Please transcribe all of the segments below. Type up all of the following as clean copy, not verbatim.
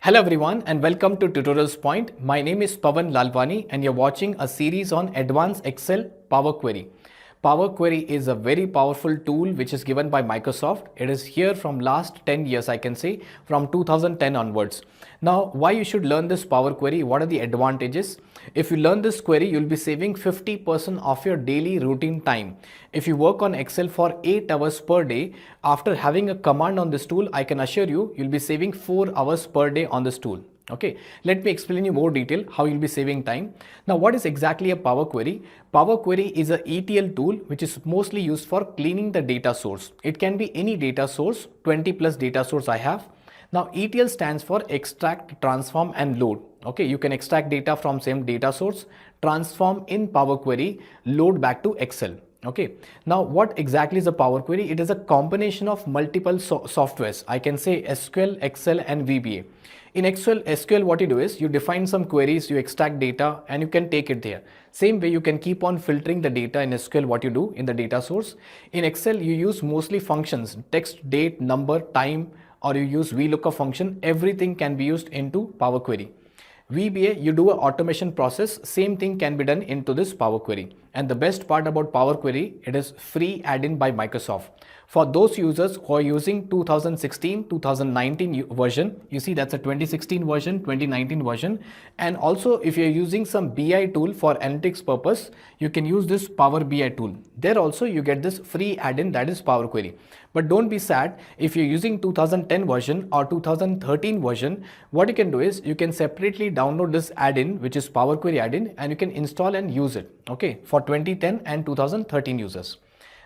Hello everyone and welcome to Tutorials Point. My name is Pawan Lalwani and you're watching a series on Advanced Excel Power Query. Power Query is a very powerful tool which is given by Microsoft. It is here from last 10 years, I can say, from 2010 onwards. Now, why you should learn this Power Query? What are the advantages? If you learn this query, you'll be saving 50% of your daily routine time. If you work on Excel for 8 hours per day, after having a command on this tool, I can assure you, you'll be saving 4 hours per day on this tool. Okay, let me explain you more detail how you'll be saving time. Now, what is exactly a Power Query? Power Query is a ETL tool which is mostly used for cleaning the data source. It can be any data source, 20 plus data source I have. Now, ETL stands for extract, transform and load. Okay, you can extract data from same data source, transform in Power Query, load back to Excel. Okay, now what exactly is a Power Query? It is a combination of multiple softwares. I can say SQL, Excel and VBA. In SQL, what you do is you define some queries, you extract data and you can take it there. Same way you can keep on filtering the data in SQL, what you do in the data source. In Excel, you use mostly functions, text, date, number, time, or you use VLOOKUP function. Everything can be used into Power Query. VBA, you do an automation process, same thing can be done into this Power Query. And the best part about Power Query, it is free add-in by Microsoft. For those users who are using 2016, 2019 version, you see that's a 2016 version, 2019 version. And also if you're using some BI tool for analytics purpose, you can use this Power BI tool. There also you get this free add-in, that is Power Query. But don't be sad if you're using 2010 version or 2013 version. What you can do is you can separately download this add-in, which is Power Query add-in, and you can install and use it, okay, for 2010 and 2013 users.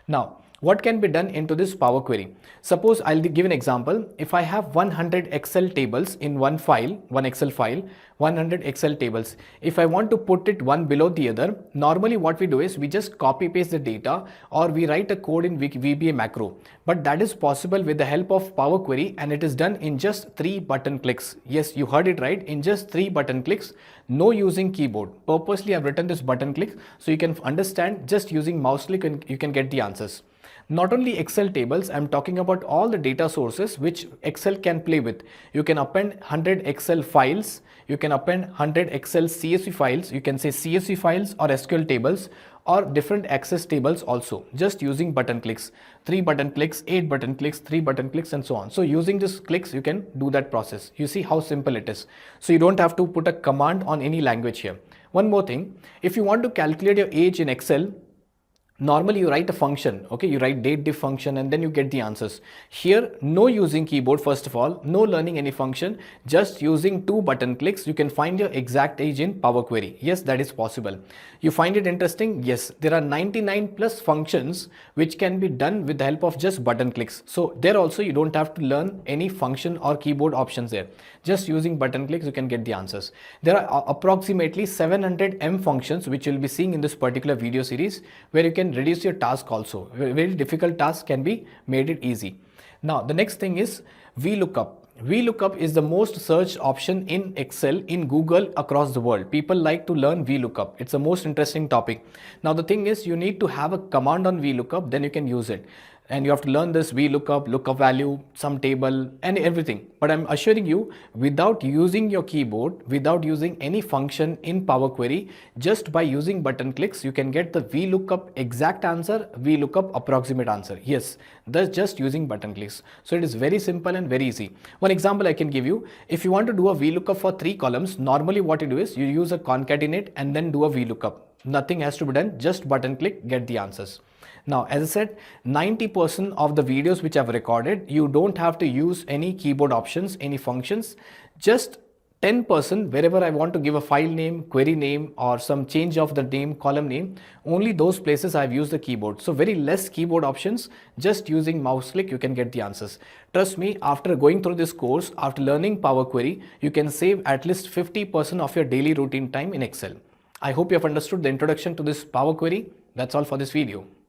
Now, what can be done into this Power Query? Suppose I'll give an example. If I have 100 Excel tables in one file, one Excel file, 100 Excel tables. If I want to put it one below the other, normally what we do is we just copy paste the data or we write a code in VBA macro. But that is possible with the help of Power Query and it is done in just 3 button clicks. Yes, you heard it right, in just 3 button clicks, no using keyboard. Purposely I've written this button click so you can understand just using mouse click and you can get the answers. Not only Excel tables, I'm talking about all the data sources which Excel can play with. You can append 100 Excel files, you can append 100 Excel CSV files, you can say CSV files or SQL tables or different access tables also, just using button clicks. 3 button clicks, 8 button clicks, 3 button clicks and so on. So using these clicks, you can do that process. You see how simple it is. So you don't have to put a command on any language here. One more thing, if you want to calculate your age in Excel, normally you write a function, okay, you write date diff function and then you get the answers. Here, no using keyboard first of all, no learning any function, just using 2 button clicks, you can find your exact age in Power Query. Yes, that is possible. You find it interesting? Yes, there are 99 plus functions which can be done with the help of just button clicks. So there also you don't have to learn any function or keyboard options there. Just using button clicks, you can get the answers. There are approximately 700 M functions which you'll be seeing in this particular video series where you can reduce your task also. Very difficult task can be made it easy. Now the next thing is VLOOKUP. VLOOKUP is the most searched option in Excel in Google across the world. People like to learn VLOOKUP. It's the most interesting topic. Now the thing is you need to have a command on VLOOKUP, then you can use it. And you have to learn this VLOOKUP, lookup value, some table and everything. But I'm assuring you, without using your keyboard, without using any function in Power Query, just by using button clicks, you can get the VLOOKUP exact answer, VLOOKUP approximate answer. Yes, that's just using button clicks. So it is very simple and very easy. One example I can give you, if you want to do a VLOOKUP for 3 columns, normally what you do is you use a concatenate and then do a VLOOKUP. Nothing has to be done, just button click, get the answers. Now, as I said, 90% of the videos which I've recorded, you don't have to use any keyboard options, any functions, just 10% wherever I want to give a file name, query name or some change of the name, column name, only those places I've used the keyboard. So very less keyboard options, just using mouse click, you can get the answers. Trust me, after going through this course, after learning Power Query, you can save at least 50% of your daily routine time in Excel. I hope you have understood the introduction to this Power Query. That's all for this video.